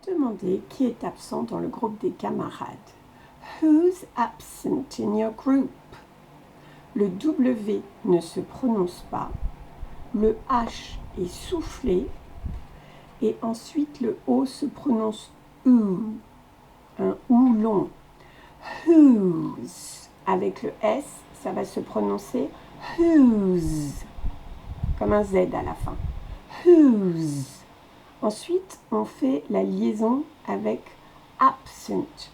Demandez qui est absent dans le groupe des camarades. Who's absent in your group? Le W ne se prononce pas. Le H est soufflé. Et ensuite, le O se prononce OU. Un OU long. Whose. Avec le S, ça va se prononcer whose. Comme un Z à la fin. Whose. Ensuite, on fait la liaison avec absent.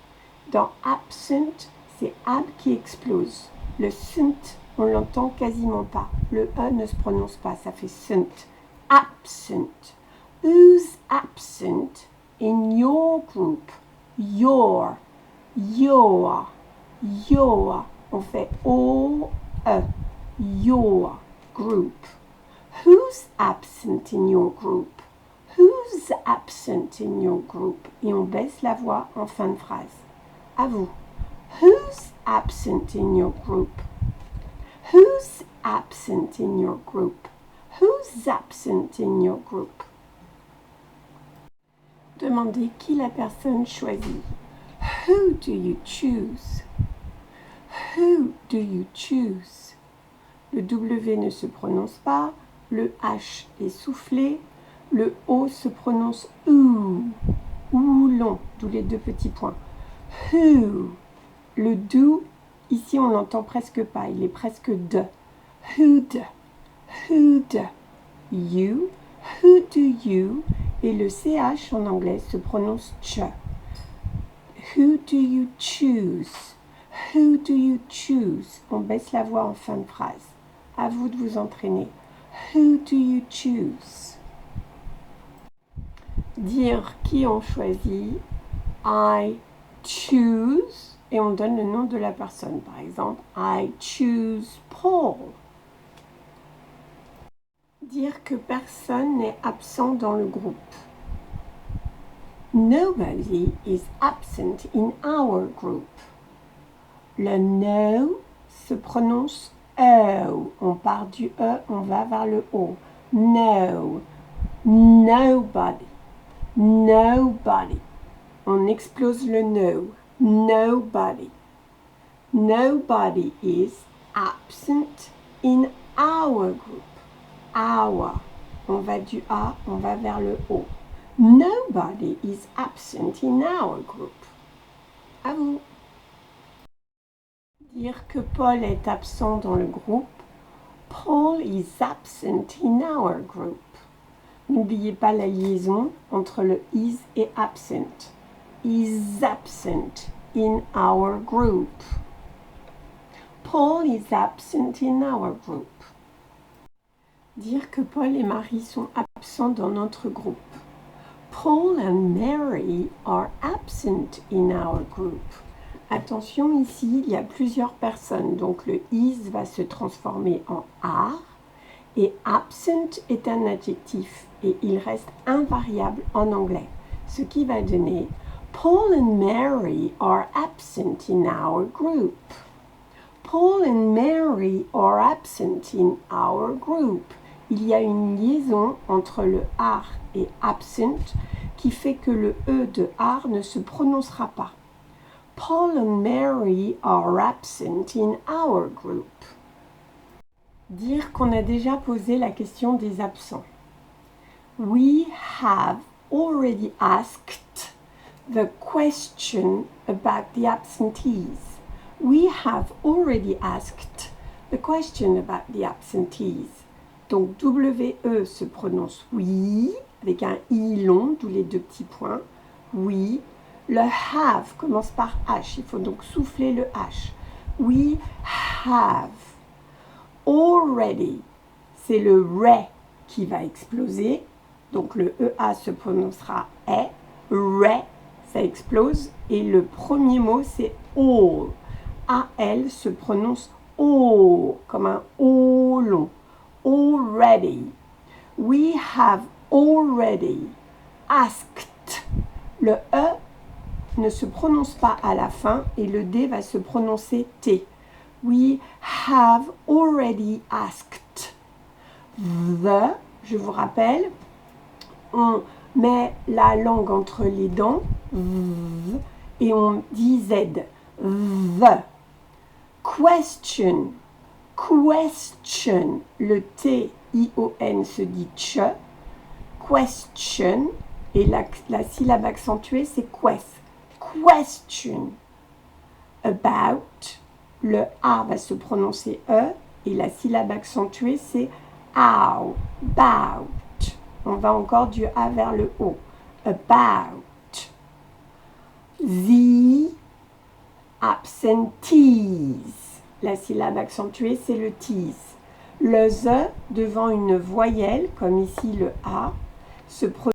Dans absent, c'est ab qui explose. Le sunt, on l'entend quasiment pas. Le E ne se prononce pas, ça fait sunt. Absent. Who's absent in your group? Your. Your. Your. On fait O-E. Your group. Who's absent in your group? Who's absent in your group? Et on baisse la voix en fin de phrase. À vous. Who's absent in your group? Who's absent in your group? Who's absent in your group? Demandez qui la personne choisit. Who do you choose? Who do you choose? Le W ne se prononce pas, le H est soufflé, le O se prononce OU, OU long, d'où les deux petits points. Who. Le do, ici on l'entend presque pas, il est presque de. Who'd. Who'd. You. Who do you. Et le CH en anglais se prononce ch. Who do you choose? Who do you choose? On baisse la voix en fin de phrase. À vous de vous entraîner. Who do you choose? Dire qui on choisit. I choose. Et on donne le nom de la personne. Par exemple, I choose Paul. Dire que personne n'est absent dans le groupe. Nobody is absent in our group. Le no se prononce O. On part du E, on va vers le O. No. Nobody. Nobody. On explose le no. Nobody. Nobody is absent in our group. Our. On va du A, on va vers le O. Nobody is absent in our group. À vous. Dire que Paul est absent dans le groupe. Paul is absent in our group. N'oubliez pas la liaison entre le is et absent. Is absent in our group. Paul is absent in our group. Dire que Paul et Marie sont absents dans notre groupe. Paul and Mary are absent in our group. Attention, ici, il y a plusieurs personnes, donc le is va se transformer en are, et absent est un adjectif, et il reste invariable en anglais, ce qui va donner Paul and Mary are absent in our group. Paul and Mary are absent in our group. Il y a une liaison entre le are et absent qui fait que le E de are ne se prononcera pas. Paul and Mary are absent in our group. Dire qu'on a déjà posé la question des absents. We have already asked the question about the absentees. We have already asked the question about the absentees. Donc W-E se prononce oui, avec un I long, d'où les deux petits points. Oui. Le have commence par H, il faut donc souffler le H. We have. Already, c'est le re qui va exploser. Donc le EA se prononcera E. Re, ça explose. Et le premier mot, c'est all. AL se prononce O, comme un O long. Already. We have already asked. Le E ne se prononce pas à la fin et le D va se prononcer T. We have already asked. The, je vous rappelle, on met la langue entre les dents et on dit Z. The. Question. Question. Le T-I-O-N se dit ch. Question. Et la syllabe accentuée, c'est quest. Question. About. Le A va se prononcer E. Et la syllabe accentuée, c'est ow. About. On va encore du A vers le O. About. The absentees. La syllabe accentuée, c'est le tease. Le Z devant une voyelle, comme ici le A, se prononce